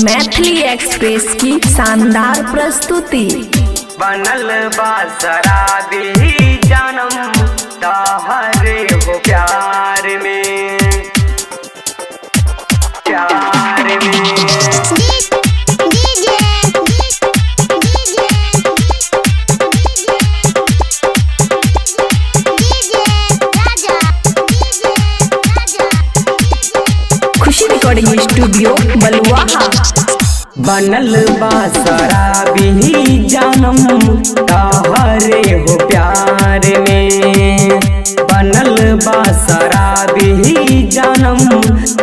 Maithili express की शानदार प्रस्तुति। बनल बा शराबी जानम तहरे हो प्यार में, प्यार में। खुशी रिकॉर्डिंग स्टूडियो बलुआहा। बनल बा शराबी जानम तहरे हो प्यार में, बनल बा शराबी जानम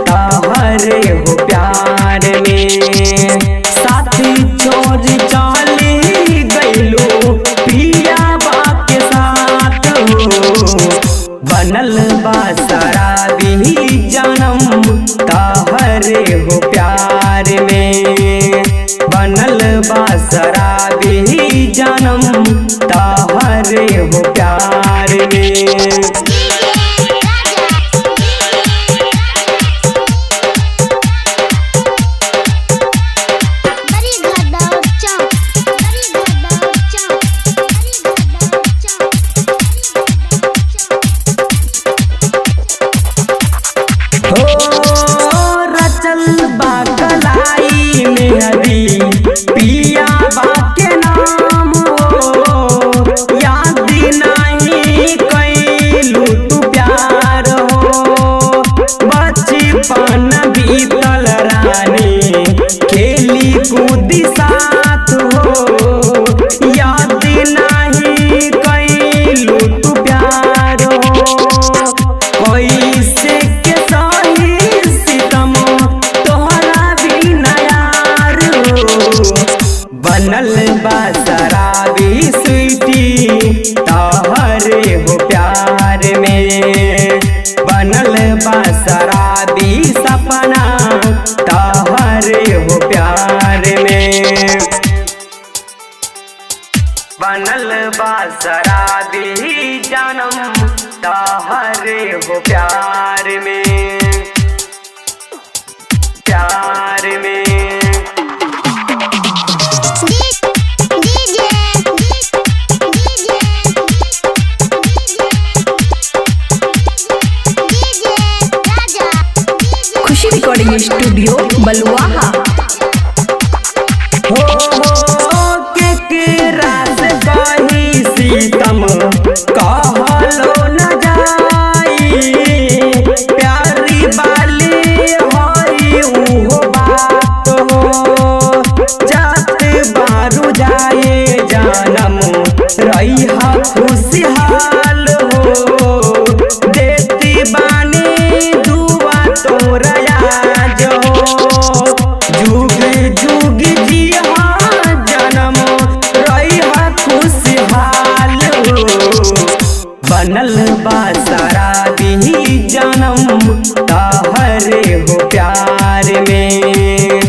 तहरे हो प्यार में। साथी छोड़ चली गईलो पिया बा के साथ हो, बनल बा शराबी जानम तहरे हो प्यार में, बनल बा शराबी जानम तहरे हो प्यार में। पिया बा के नाम हो, याद नहीं कैलू तू प्यार हो। बचपन बीतल रानी खेली कूदी साथ हो, याद नहीं कैलू तू प्यार हो। कैसे के सही सितम तोहरा भी नयार हो, बनल बा शराबी स्वीटी तहरे हो प्यार में, बनल बा शराबी सपना तहरे हो प्यार में। बनल बा शराबी जानम तहरे हो प्यार में, प्यार में। खुशी रिकॉर्डिंग स्टूडियो बलुआहा। हो केकरा से कही सीतम कहलो न जाई, प्यारी बाली होई उहो बात हो। जात बारू जाए जानम रहिहा खुशहाल हो, देती बानी दुआ तोरा आज हो। जुग जुग जिहा जनम रहिहा खुशहाल हो, बनल बा शराबी जानम तहरे हो प्यार में,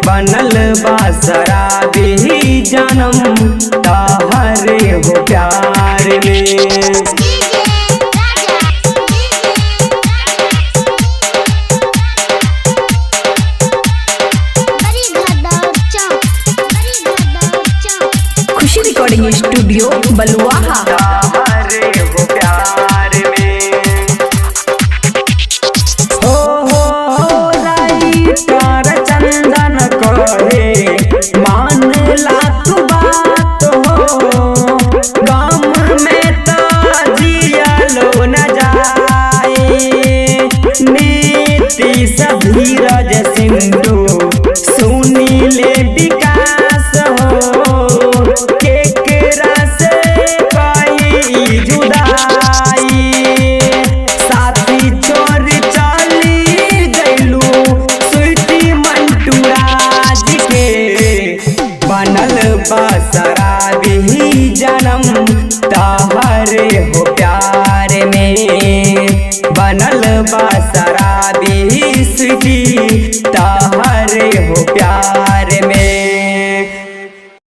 बनल बा शराबी जानम तहरे हो प्यार में। खुशी रिकॉर्डिंग स्टूडियो बलुआहा। तहरे हो प्यार में। हो राइटर चंदन कहे मानला तू बात हो, गम में तो जियलो न जाए। नीति धीरज सिंधु सुनीले विकास हो, केकरा से कई जुदाई। साथी छोड़ चली गईलू स्वीटी मंटू राज के, बनल बा शराबी